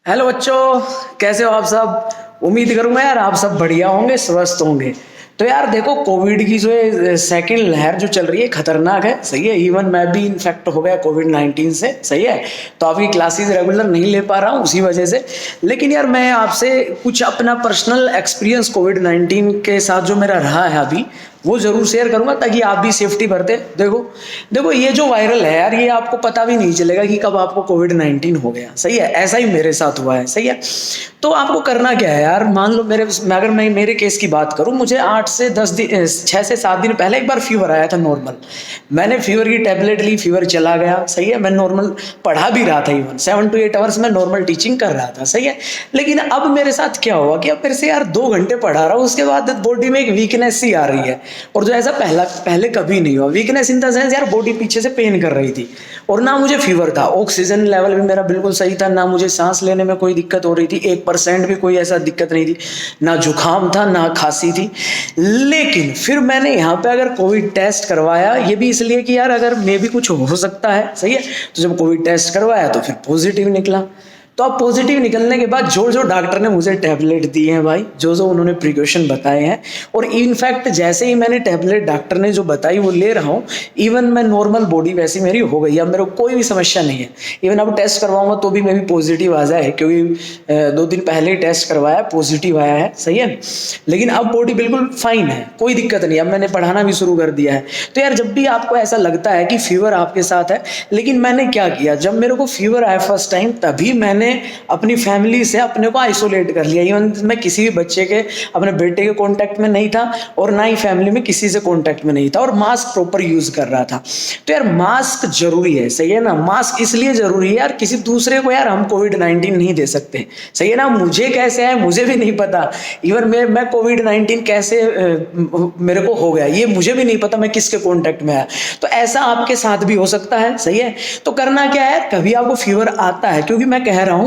Hello बच्चों, कैसे हो आप सब। उम्मीद करूंगा यार आप सब बढ़िया होंगे, स्वस्थ होंगे। तो यार देखो, कोविड की जो सेकंड लहर जो चल रही है खतरनाक है, सही है। इवन मैं भी इन्फेक्ट हो गया कोविड-19 से, सही है। तो आपकी क्लासेस रेगुलर नहीं ले पा रहा हूँ उसी वजह से। लेकिन यार मैं आपसे कुछ अपना पर्सनल एक्सपीरियंस कोविड-19 के साथ जो मेरा रहा है अभी, वो जरूर शेयर करूंगा ताकि आप भी सेफ्टी बरते। देखो देखो, ये जो वायरल है यार, ये आपको पता भी नहीं चलेगा कि कब आपको कोविड-19 हो गया, सही है। ऐसा ही मेरे साथ हुआ है, सही है। तो आपको करना क्या है यार, मान लो अगर मैं मेरे केस की बात करूं, मुझे 8 से 10 दिन 6 से 7 दिन पहले एक बार फीवर आया था नॉर्मल। मैंने फीवर की टेबलेट ली, फीवर चला गया, सही है। मैं नॉर्मल पढ़ा भी रहा था, इवन 7 to 8 आवर्स में नॉर्मल टीचिंग कर रहा था, सही है। लेकिन अब मेरे साथ क्या हुआ कि अब मेरे से यार 2 घंटे पढ़ा रहा हूँ, उसके बाद बॉडी में एक वीकनेस सी आ रही है। और जो ऐसा पहले कभी नहीं हुआ। वीकनेस इन द सेंस यार, बॉडी पीछे से पेन कर रही थी। और ना मुझे फीवर था, ऑक्सीजन लेवल भी मेरा बिल्कुल सही था, ना मुझे सांस लेने में कोई दिक्कत हो रही थी, 1% भी कोई ऐसा दिक्कत नहीं थी। ना जुकाम था, ना खांसी थी। लेकिन फिर मैंने यहाँ पे अगर कोविड टेस्ट करवाया, ये भी इसलिए कि यार अगर मे भी कुछ हो सकता है, सही है। तो जब कोविड टेस्ट करवाया तो फिर पॉजिटिव निकला। तो अब पॉजिटिव निकलने के बाद जो जो डॉक्टर ने मुझे टैबलेट दी हैं भाई, जो जो उन्होंने प्रिकॉशन बताए हैं, और इनफैक्ट जैसे ही मैंने टैबलेट डॉक्टर ने जो बताई वो ले रहा हूँ, इवन मैं नॉर्मल बॉडी वैसी मेरी हो गई। अब मेरे को कोई भी समस्या नहीं है। इवन अब टेस्ट करवाऊंगा तो भी मे भी पॉजिटिव आ जाए, क्योंकि 2 दिन पहले ही टेस्ट करवाया, पॉजिटिव आया है, सही है। लेकिन अब बॉडी बिल्कुल फाइन है, कोई दिक्कत नहीं। अब मैंने पढ़ाना भी शुरू कर दिया है। तो यार जब भी आपको ऐसा लगता है कि फीवर आपके साथ है, लेकिन मैंने क्या किया, जब मेरे को फीवर आया फर्स्ट टाइम, तभी मैंने अपनी फैमिली से अपने को आइसोलेट कर लिया। इवन मैं किसी भी बच्चे के, अपने बेटे के कांटेक्ट में नहीं था, और ना ही फैमिली में किसी से कांटेक्ट में नहीं था, और मास्क प्रॉपर यूज कर रहा था। तो यार मास्क जरूरी है, सही है ना। मास्क इसलिए जरूरी है यार, किसी दूसरे को यार हम कोविड-19 नहीं दे सकते, सही है ना। मुझे कैसे है मुझे भी नहीं पता। इवन मैं कोविड-19 कैसे मेरे को हो गया, ये मुझे भी नहीं पता, मैं किसके कांटेक्ट में आया। तो ऐसा आपके साथ भी हो सकता है, सही है। तो करना क्या है, कभी आपको फीवर आता है, क्योंकि मैं कह रहा हूँ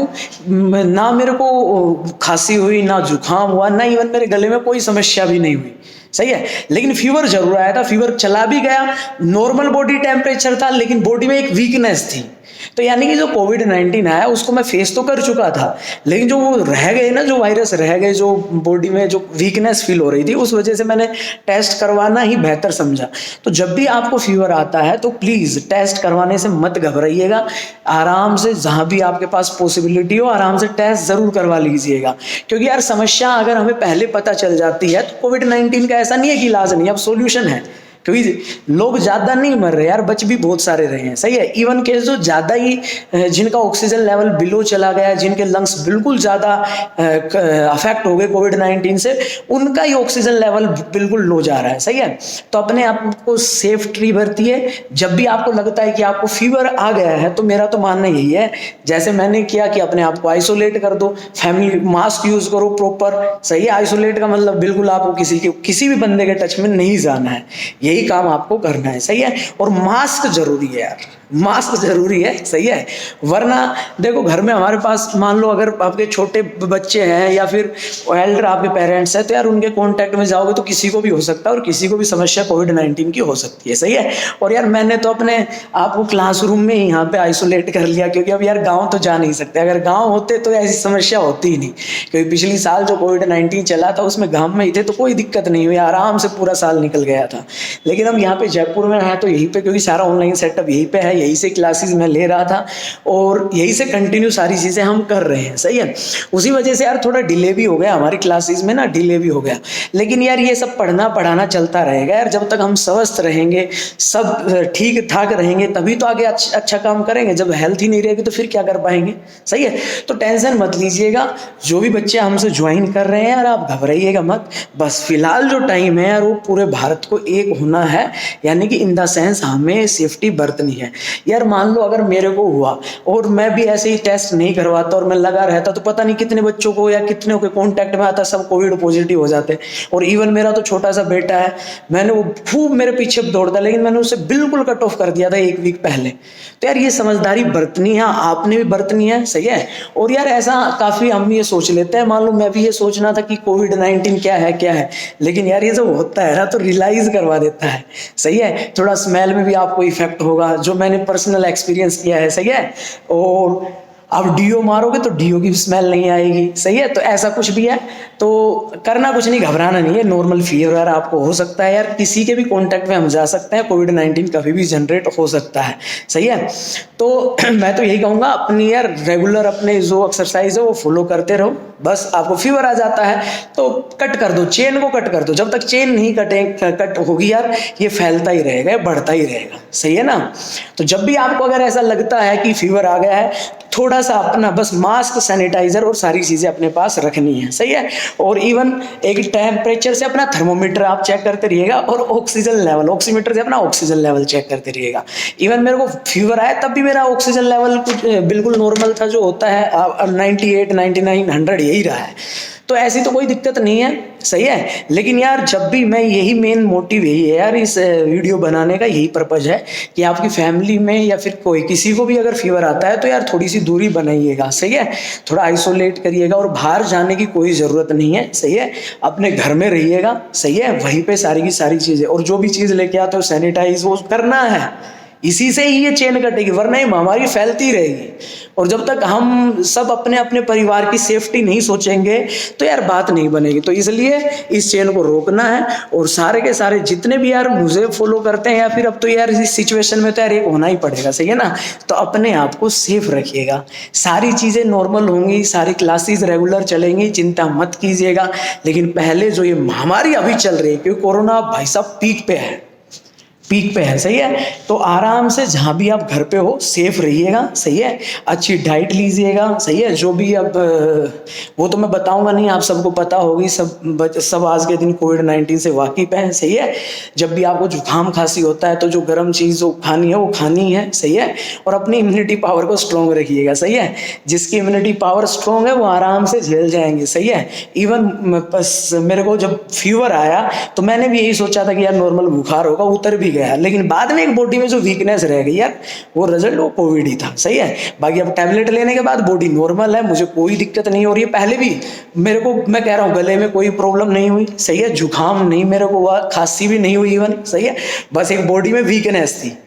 ना मेरे को खांसी हुई, ना जुकाम हुआ, ना इवन मेरे गले में कोई समस्या भी नहीं हुई, सही है। लेकिन फीवर जरूर आया था, फीवर चला भी गया, नॉर्मल बॉडी टेम्परेचर था, लेकिन बॉडी में एक वीकनेस थी। तो यानी कि जो कोविड-19 आया उसको मैं फेस तो कर चुका था, लेकिन जो वो रह गए ना, जो वायरस रह गए, जो बॉडी में जो वीकनेस फील हो रही थी, उस वजह से मैंने टेस्ट करवाना ही बेहतर समझा। तो जब भी आपको फीवर आता है तो प्लीज टेस्ट करवाने से मत घबराइएगा। आराम से, जहां भी आपके पास पॉसिबिलिटी हो, आराम से टेस्ट जरूर करवा लीजिएगा। क्योंकि यार समस्या अगर हमें पहले पता चल जाती है तो कोविड-19 का ऐसा नहीं है कि इलाज नहीं, अब सॉल्यूशन है। क्योंकि लोग ज्यादा नहीं मर रहे यार, बच भी बहुत सारे रहे हैं, सही है। इवन के जो ज्यादा ही जिनका ऑक्सीजन लेवल बिलो चला गया, जिनके लंग्स बिल्कुल ज्यादा अफेक्ट हो गए कोविड-19 से, उनका ही ऑक्सीजन लेवल बिल्कुल लो जा रहा है, सही है। तो अपने आप को सेफ्टी बरतिए। जब भी आपको लगता है कि आपको फीवर आ गया है, तो मेरा तो मानना यही है, जैसे मैंने किया कि अपने आप को आइसोलेट कर दो, फैमिली मास्क यूज करो प्रॉपर, सही है। आइसोलेट का मतलब बिल्कुल आपको किसी भी बंदे के टच में नहीं जाना है, यही काम आपको करना है, सही है। और मास्क जरूरी है यार, मास्क जरूरी है, सही है। वरना देखो, घर में हमारे पास मान लो अगर आपके छोटे बच्चे हैं या फिर एल्डर आपके पेरेंट्स हैं, तो यार उनके कांटेक्ट में जाओगे तो किसी को भी हो सकता है, और किसी को भी समस्या कोविड-19 की हो सकती है, सही है। और यार मैंने तो अपने आप को क्लासरूम में ही यहाँ पे आइसोलेट कर लिया, क्योंकि अब यार गाँव तो जा नहीं सकते। अगर गाँव होते तो ऐसी समस्या होती ही नहीं, क्योंकि पिछली साल जो कोविड-19 चला था उसमें गाँव में ही थे, तो कोई दिक्कत नहीं हुई, आराम से पूरा साल निकल गया था। लेकिन अब यहाँ पे जयपुर में है तो यहीं पे, क्योंकि सारा ऑनलाइन सेटअप यहीं पे है, यहीं से क्लासेस मैं ले रहा था, और यहीं से कंटिन्यू सारी चीजें हम कर रहे हैं, सही है। उसी वजह से यार थोड़ा डिले भी हो गया हमारी क्लासेस में ना, डिले भी हो गया। लेकिन यार ये सब पढ़ना पढ़ाना चलता रहेगा यार, जब तक हम स्वस्थ रहेंगे, सब ठीक ठाक रहेंगे, तभी तो आगे अच्छा काम करेंगे। जब हेल्थ ही नहीं रहेगी तो फिर क्या कर पाएंगे, सही है। तो टेंशन मत लीजिएगा। जो भी बच्चे हमसे ज्वाइन कर रहे हैं यार, आप घबराइएगा मत। बस फिलहाल जो टाइम है यार, वो पूरे भारत को एक होना है, यानी कि इन द सेंस हमें सेफ्टी बरतनी है यार। मान लो अगर मेरे को हुआ और मैं भी ऐसे ही टेस्ट नहीं करवाता और मैं लगा रहता, तो पता नहीं कितने बच्चों को या कितने के कांटेक्ट में आता, सब कोविड पॉजिटिव हो जाते। और इवन मेरा तो छोटा सा बेटा है, मैंने वो खूब मेरे पीछे दौड़ता, लेकिन मैंने उसे बिल्कुल कट ऑफ कर दिया था 1 वीक पहले। तो यार ये समझदारी बरतनी है, आपने भी बरतनी है, सही है। और यार ऐसा काफी हम ये सोच लेते हैं, मान लो मैं भी ये सोचना था कि कोविड-19 क्या है, लेकिन यार ये जब होता है ना तो रियलाइज करवा देता है, सही है। थोड़ा स्मेल में भी आपको इफेक्ट होगा, जो मैंने पर्सनल एक्सपीरियंस किया है, सही है। और अब डीओ मारोगे तो डीओ की स्मेल नहीं आएगी, सही है। तो ऐसा कुछ भी है तो करना कुछ नहीं, घबराना नहीं है, नॉर्मल फीवर आपको हो सकता है यार, किसी के भी कांटेक्ट में हम जा सकते हैं, कोविड-19 कभी भी जनरेट हो सकता है, सही है। तो मैं तो यही कहूँगा अपनी यार रेगुलर अपने जो एक्सरसाइज है वो फॉलो करते रहो। बस आपको फीवर आ जाता है तो कट कर दो, चेन को कट कर दो, जब तक चेन नहीं कट होगी यार ये फैलता ही रहेगा, बढ़ता ही रहेगा, सही है ना। तो जब भी आपको अगर ऐसा लगता है कि फीवर आ गया है, थोड़ा सा अपना बस मास्क, सैनिटाइजर और सारी चीजें अपने पास रखनी है, सही है। और इवन एक टेम्परेचर से अपना थर्मोमीटर आप चेक करते रहिएगा, और ऑक्सीजन लेवल, ऑक्सीमीटर से अपना ऑक्सीजन लेवल चेक करते रहिएगा। इवन मेरे को फीवर आया तब भी मेरा ऑक्सीजन लेवल कुछ बिल्कुल नॉर्मल था, जो होता है 98, 99, 100 यही रहा है। तो ऐसी तो कोई दिक्कत नहीं है, सही है। लेकिन यार जब भी मैं, यही मेन मोटिव यही है यार इस वीडियो बनाने का, यही पर्पज है कि आपकी फैमिली में या फिर कोई किसी को भी अगर फीवर आता है तो यार थोड़ी सी दूरी बनाइएगा, सही है। थोड़ा आइसोलेट करिएगा और बाहर जाने की कोई ज़रूरत नहीं है, सही है। अपने घर में रहिएगा, सही है। वहीं पे सारी की सारी चीज़ें, और जो भी चीज़ लेके आते हो सैनिटाइज वो करना है, इसी से ही ये चेन कटेगी, वरना ये महामारी फैलती रहेगी। और जब तक हम सब अपने अपने परिवार की सेफ्टी नहीं सोचेंगे तो यार बात नहीं बनेगी। तो इसलिए इस चेन को रोकना है, और सारे के सारे जितने भी यार मुझे फॉलो करते हैं, या फिर अब तो यार इस सिचुएशन में तो यार एक होना ही पड़ेगा, सही है ना। तो अपने आप को सेफ रखिएगा, सारी चीज़ें नॉर्मल होंगी, सारी क्लासेस रेगुलर चलेंगी, चिंता मत कीजिएगा। लेकिन पहले जो ये महामारी अभी चल रही है, क्योंकि कोरोना भाई साहब पीक पे है, पीक पे है, सही है। तो आराम से जहाँ भी आप घर पे हो सेफ रहिएगा, सही है। अच्छी डाइट लीजिएगा, सही है। जो भी अब वो तो मैं बताऊंगा नहीं, आप सबको पता होगी, सब आज के दिन कोविड-19 से वाकिफ हैं, सही है। जब भी आपको जुकाम खांसी होता है तो जो गर्म चीज़ जो खानी है वो खानी है, सही है। और अपनी इम्यूनिटी पावर को स्ट्रॉन्ग रखिएगा, सही है। जिसकी इम्यूनिटी पावर स्ट्रॉन्ग है वो आराम से झेल जाएंगे, सही है। इवन मेरे को जब फीवर आया तो मैंने भी यही सोचा था कि यार नॉर्मल बुखार होगा, उतर भी गया, लेकिन बाद में एक बॉडी में जो वीकनेस रह गई यार, वो रिजल्ट वो कोविड ही था, सही है। बाकी अब टैबलेट लेने के बाद बॉडी नॉर्मल है, मुझे कोई दिक्कत नहीं हो रही है। पहले भी मेरे को, मैं कह रहा हूँ, गले में कोई प्रॉब्लम नहीं हुई, सही है। जुकाम नहीं मेरे को हुआ, खांसी भी नहीं हुई इवन, सही है। बस एक बॉडी में वीकनेस थी,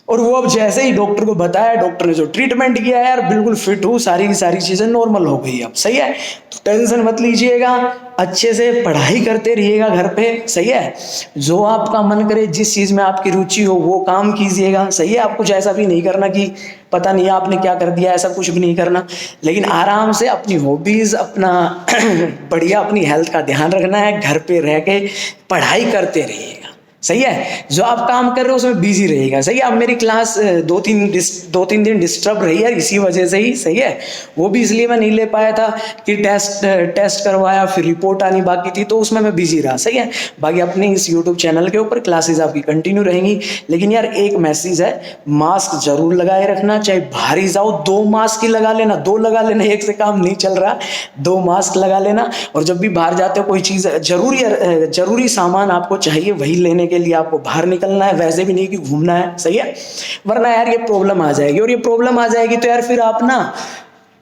और वो अब जैसे ही डॉक्टर को बताया, डॉक्टर ने जो ट्रीटमेंट किया यार, बिल्कुल फिट हूँ, सारी की सारी चीज़ें नॉर्मल हो गई अब, सही है। तो टेंशन मत लीजिएगा, अच्छे से पढ़ाई करते रहिएगा घर पे, सही है। जो आपका मन करे, जिस चीज़ में आपकी रुचि हो वो काम कीजिएगा, सही है। आप कुछ ऐसा भी नहीं करना कि पता नहीं आपने क्या कर दिया, ऐसा कुछ भी नहीं करना। लेकिन आराम से अपनी हॉबीज़, अपना बढ़िया अपनी हेल्थ का ध्यान रखना है, घर पे रह के पढ़ाई करते रहिएगा, सही है। जो आप काम कर रहे हो उसमें बिजी रहेगा, सही है। अब मेरी क्लास दो तीन दिन डिस्टर्ब रही है इसी वजह से ही, सही है। वो भी इसलिए मैं नहीं ले पाया था कि टेस्ट करवाया, फिर रिपोर्ट आनी बाकी थी, तो उसमें मैं बिजी रहा, सही है। बाकी अपने इस यूट्यूब चैनल के ऊपर क्लासेस आपकी कंटिन्यू रहेंगी। लेकिन यार एक मैसेज है, मास्क जरूर लगाए रखना, चाहे बाहर ही जाओ 2 मास्क ही लगा लेना, 2 लगा लेना, एक से काम नहीं चल रहा, 2 मास्क लगा लेना। और जब भी बाहर जाते हो कोई चीज़ जरूरी सामान आपको चाहिए, वही लेने के लिए आपको बाहर निकलना है, वैसे भी नहीं कि घूमना है, सही है। वरना यार ये प्रॉब्लम आ जाएगी, और ये प्रॉब्लम आ जाएगी तो यार फिर आप ना,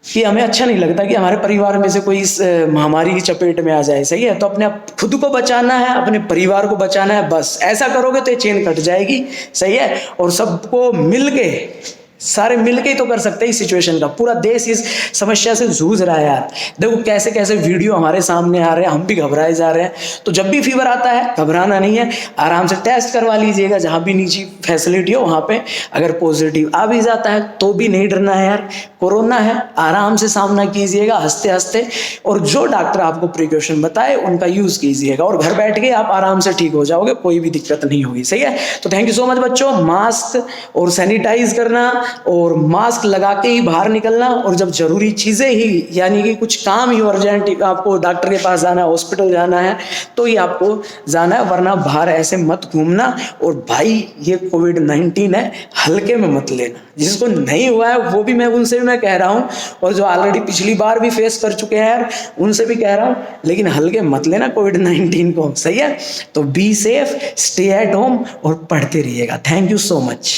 कि हमें अच्छा नहीं लगता कि हमारे परिवार में से कोई इस महामारी की चपेट में आ जाए, सही है। तो अपने खुद को बचाना है, अपने परिवार को बचाना है, बस ऐसा करोगे तो ये चेन कट जाएगी, सही है। और सबको मिलके, सारे मिलके ही तो कर सकते हैं इस सिचुएशन का। पूरा देश इस समस्या से जूझ रहा है यार। देखो कैसे कैसे वीडियो हमारे सामने आ रहे हैं, हम भी घबराए जा रहे हैं। तो जब भी फीवर आता है घबराना नहीं है, आराम से टेस्ट करवा लीजिएगा, जहाँ भी निजी फैसिलिटी हो वहाँ पे। अगर पॉजिटिव आ भी जाता है तो भी नहीं डरना है यार, कोरोना है, आराम से सामना कीजिएगा हंसते हंसते। और जो डॉक्टर आपको प्रिकॉशन बताए उनका यूज कीजिएगा, और घर बैठ के आप आराम से ठीक हो जाओगे, कोई भी दिक्कत नहीं होगी, सही है। तो थैंक यू सो मच बच्चों। मास्क और सैनिटाइज करना, और मास्क लगा के ही बाहर निकलना, और जब जरूरी चीजें ही, यानी कि कुछ काम ही अर्जेंट आपको डॉक्टर के पास जाना है, हॉस्पिटल जाना है, तो ही आपको जाना है, वरना बाहर ऐसे मत घूमना। और भाई ये कोविड-19 है, हल्के में मत लेना। जिसको नहीं हुआ है वो भी उनसे भी मैं कह रहा हूँ, और जो ऑलरेडी पिछली बार भी फेस कर चुके हैं यार, उनसे भी कह रहा हूँ, लेकिन हल्के मत लेना कोविड-19 को, सही है। तो be safe, stay at home और पढ़ते रहिएगा। Thank you so much.